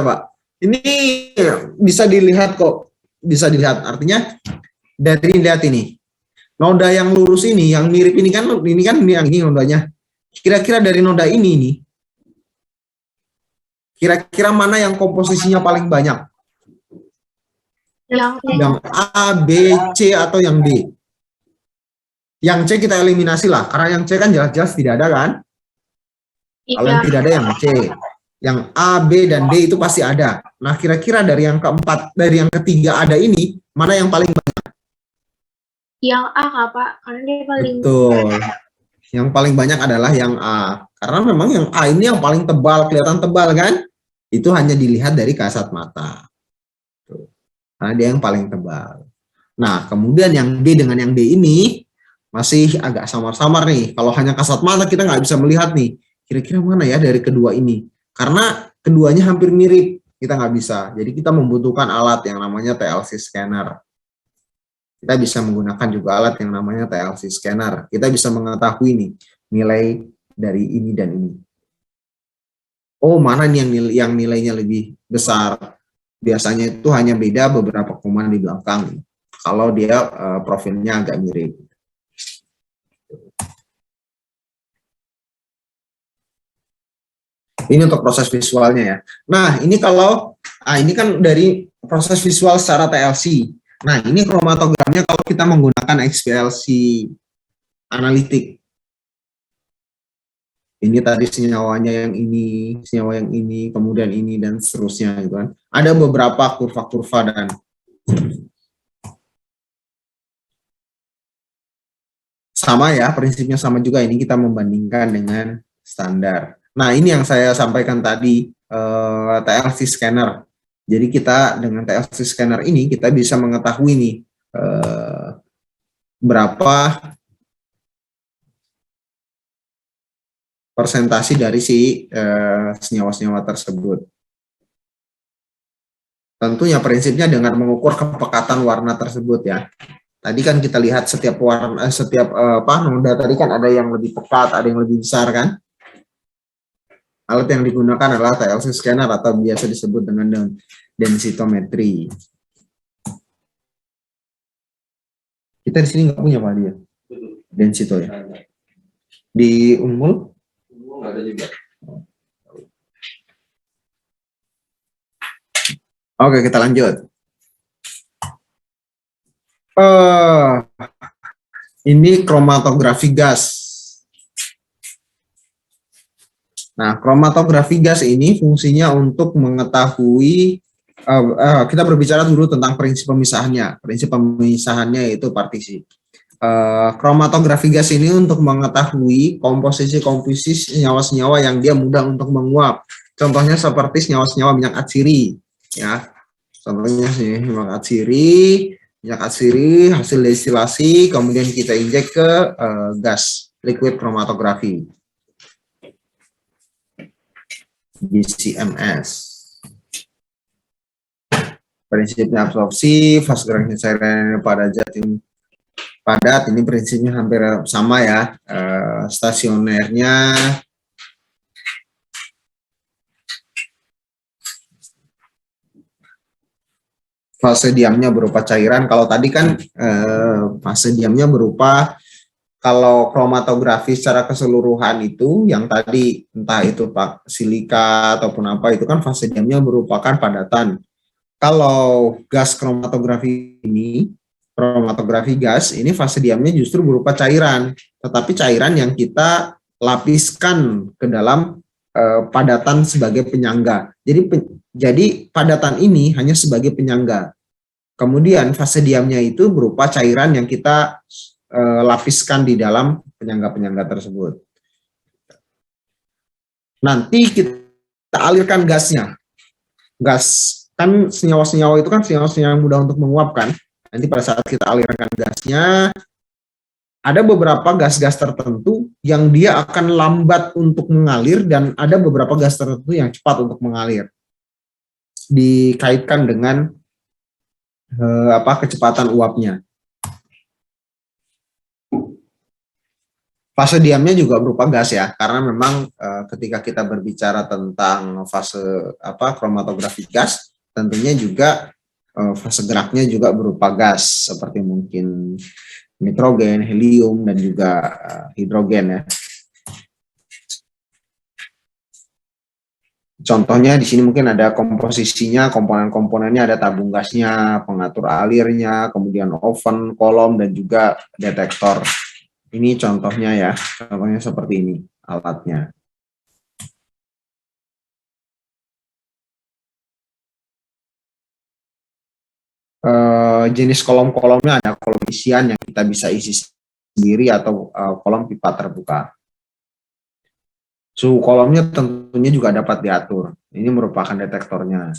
Pak. Ini bisa dilihat kok, bisa dilihat. Artinya dari lihat ini, noda yang lurus ini, yang mirip ini kan yang ini nodanya. Kira-kira dari noda ini nih, kira-kira mana yang komposisinya paling banyak? Yang A, B, C atau yang D? Yang C kita eliminasi lah, karena yang C kan jelas-jelas tidak ada kan? Kalau yang tidak ada yang C. Yang A, B, dan D itu pasti ada. Nah, kira-kira dari yang keempat, dari yang ketiga ada ini, mana yang paling banyak? Yang A, Kak, Pak. Karena dia paling... Betul. Yang paling banyak adalah yang A. Karena memang yang A ini yang paling tebal, kelihatan tebal kan? Itu hanya dilihat dari kasat mata. Karena dia yang paling tebal. Nah, kemudian yang B dengan yang D ini masih agak samar-samar nih. Kalau hanya kasat mata kita nggak bisa melihat nih. Kira-kira mana ya dari kedua ini? Karena keduanya hampir mirip, kita nggak bisa. Jadi kita membutuhkan alat yang namanya TLC scanner. Kita bisa menggunakan juga alat yang namanya TLC scanner. Kita bisa mengetahui nih nilai dari ini dan ini. Oh, mana nih yang nilainya lebih besar? Biasanya itu hanya beda beberapa koma di belakang. Kalau dia profilnya agak mirip. Ini untuk proses visualnya ya. Nah, ini kalau ini kan dari proses visual secara TLC. Nah, ini kromatogramnya kalau kita menggunakan XPLC analitik. Ini tadi senyawanya yang ini, senyawa yang ini, kemudian ini dan seterusnya gitu kan. Ada beberapa kurva-kurva dan sama ya, prinsipnya sama juga. Ini kita membandingkan dengan standar. Nah, ini yang saya sampaikan tadi, TLC scanner. Jadi kita dengan TLC scanner ini kita bisa mengetahui nih berapa persentasi dari si senyawa-senyawa tersebut. Tentunya prinsipnya dengan mengukur kepekatan warna tersebut ya. Tadi kan kita lihat setiap warna, noda tadi kan ada yang lebih pekat, ada yang lebih besar kan. Alat yang digunakan adalah TLC scanner atau biasa disebut dengan densitometri. Kita di sini nggak punya Pak dia, densito ya. Di Unmul? Nggak ada juga. Oke, kita lanjut. Ini kromatografi gas. Nah, kromatografi gas ini fungsinya untuk mengetahui, kita berbicara dulu tentang prinsip pemisahannya. Prinsip pemisahannya yaitu partisi. Kromatografi gas ini untuk mengetahui komposisi senyawa-senyawa yang dia mudah untuk menguap. Contohnya seperti senyawa-senyawa minyak atsiri, ya. Contohnya minyak atsiri hasil destilasi, kemudian kita injek ke gas liquid kromatografi. GCMS. Prinsipnya absorpsi, fase geraknya cairan pada zat yang padat, ini prinsipnya hampir sama ya. Stasionernya fase diamnya berupa cairan. Kalau tadi kan fase diamnya berupa, kalau kromatografi secara keseluruhan itu yang tadi entah itu Pak silika ataupun apa itu kan fase diamnya merupakan padatan. Kalau gas kromatografi ini, kromatografi gas ini fase diamnya justru berupa cairan, tetapi cairan yang kita lapiskan ke dalam padatan sebagai penyangga. Jadi padatan ini hanya sebagai penyangga. Kemudian fase diamnya itu berupa cairan yang kita lapiskan di dalam penyangga-penyangga tersebut. Nanti kita alirkan gasnya. Gas kan senyawa-senyawa itu kan senyawa-senyawa yang mudah untuk menguapkan. Nanti pada saat kita alirkan gasnya, ada beberapa gas-gas tertentu yang dia akan lambat untuk mengalir dan ada beberapa gas tertentu yang cepat untuk mengalir. Dikaitkan dengan kecepatan uapnya. Fase diamnya juga berupa gas ya, karena memang ketika kita berbicara tentang fase kromatografi gas, tentunya juga fase geraknya juga berupa gas seperti mungkin nitrogen, helium dan juga hidrogen ya. Contohnya di sini mungkin ada komposisinya, komponen-komponennya, ada tabung gasnya, pengatur alirnya, kemudian oven, kolom dan juga detektor. Ini contohnya ya, contohnya seperti ini alatnya. Jenis kolom-kolomnya ada kolom isian yang kita bisa isi sendiri atau kolom pipa terbuka. Suhu kolomnya tentunya juga dapat diatur. Ini merupakan detektornya.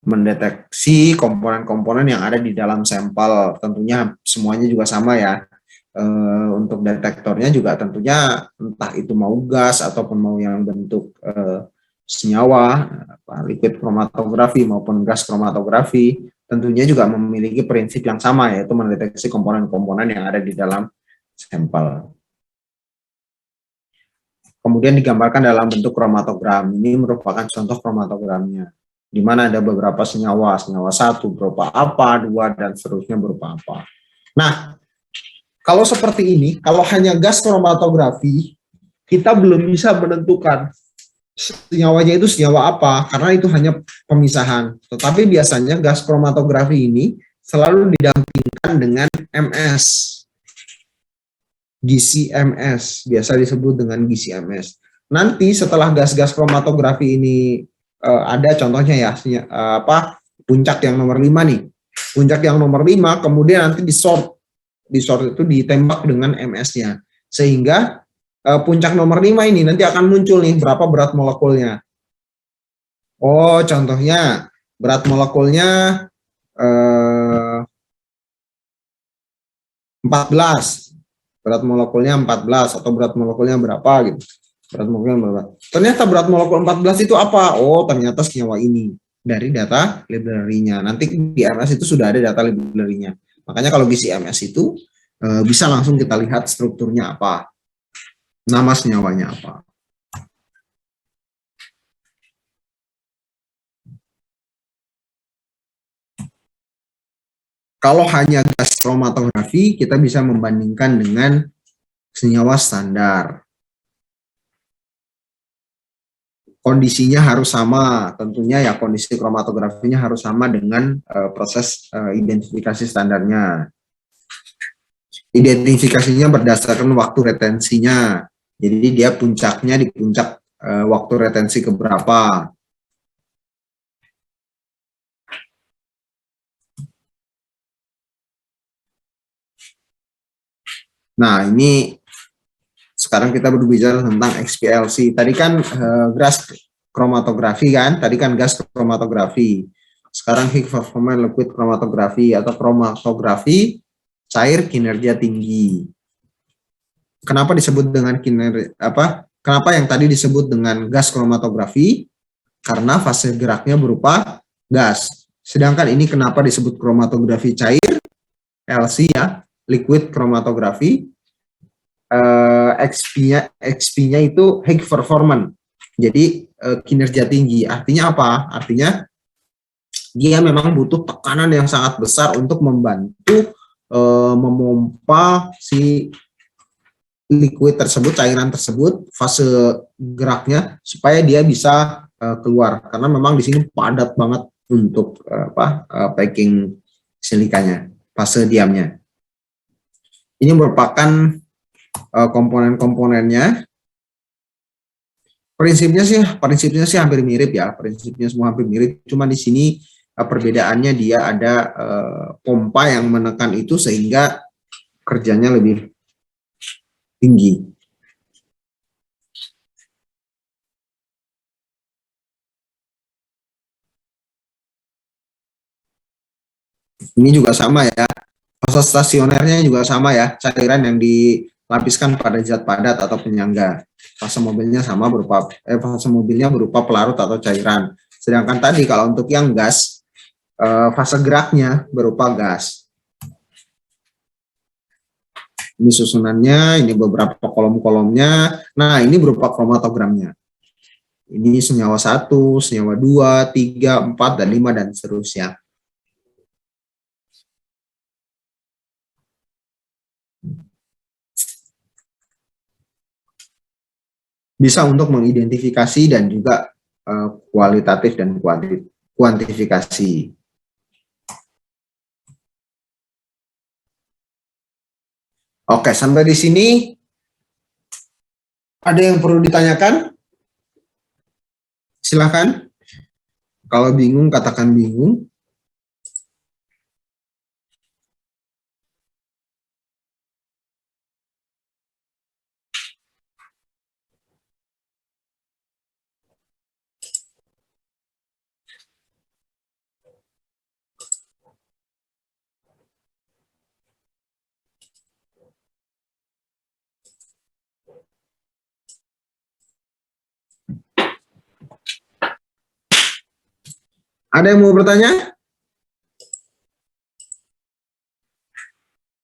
Mendeteksi komponen-komponen yang ada di dalam sampel. Tentunya semuanya juga sama ya. Untuk detektornya juga tentunya entah itu mau gas ataupun mau yang bentuk senyawa, liquid kromatografi maupun gas kromatografi, tentunya juga memiliki prinsip yang sama, yaitu mendeteksi komponen-komponen yang ada di dalam sampel. Kemudian digambarkan dalam bentuk kromatogram. Ini merupakan contoh kromatogramnya, di mana ada beberapa senyawa 1 berupa apa, 2, dan seterusnya berupa apa. Nah, kalau seperti ini, kalau hanya gas kromatografi, kita belum bisa menentukan senyawanya itu senyawa apa, karena itu hanya pemisahan. Tetapi biasanya gas kromatografi ini selalu didampingkan dengan MS. Gizi MS, biasa disebut dengan gizi MS. Nanti setelah gas-gas kromatografi ini ada contohnya ya, puncak yang nomor 5 nih. Puncak yang nomor 5 kemudian nanti disort itu ditembak dengan MS-nya, sehingga puncak nomor 5 ini nanti akan muncul nih berapa berat molekulnya. Oh, contohnya berat molekulnya 14, berat molekulnya 14 atau berat molekulnya berapa gitu. Berat molekulnya berapa? Ternyata berat molekul 14 itu apa? Oh, ternyata senyawa ini dari data library-nya. Nanti di MS itu sudah ada data library-nya. Makanya kalau gizi MS itu bisa langsung kita lihat strukturnya apa, nama senyawanya apa. Kalau hanya gas kromatografi, kita bisa membandingkan dengan senyawa standar. Kondisinya harus sama, tentunya ya kondisi kromatografinya harus sama dengan proses identifikasi standarnya. Identifikasinya berdasarkan waktu retensinya. Jadi dia puncaknya di puncak waktu retensi keberapa. Nah, ini sekarang kita berbicara tentang XPLC. Tadi kan gas kromatografi kan, tadi kan gas kromatografi. Sekarang high performance liquid kromatografi atau kromatografi cair kinerja tinggi. Kenapa disebut dengan Kenapa yang tadi disebut dengan gas kromatografi? Karena fase geraknya berupa gas. Sedangkan ini kenapa disebut kromatografi cair, LC ya, liquid kromatografi. XP-nya itu high performance. Jadi kinerja tinggi. Artinya apa? Artinya dia memang butuh tekanan yang sangat besar untuk membantu memompa si liquid tersebut, cairan tersebut, fase geraknya supaya dia bisa keluar. Karena memang di sini padat banget untuk packing silikanya, fase diamnya. Ini merupakan komponen-komponennya. Prinsipnya sih hampir mirip ya, prinsipnya semua hampir mirip. Cuma di sini perbedaannya dia ada pompa yang menekan itu sehingga kerjanya lebih tinggi. Ini juga sama ya. Proses stasionernya juga sama ya, cairan yang dilapiskan pada zat padat atau penyangga. Fase mobilnya berupa pelarut atau cairan. Sedangkan tadi kalau untuk yang gas, fase geraknya berupa gas. Ini susunannya, ini beberapa kolom-kolomnya. Nah, ini berupa kromatogramnya. Ini senyawa 1, senyawa 2, 3, 4, dan 5, dan seterusnya. Bisa untuk mengidentifikasi dan juga kualitatif dan kuantifikasi. Oke, sampai di sini ada yang perlu ditanyakan? Silahkan. Kalau bingung, katakan bingung. Ada yang mau bertanya?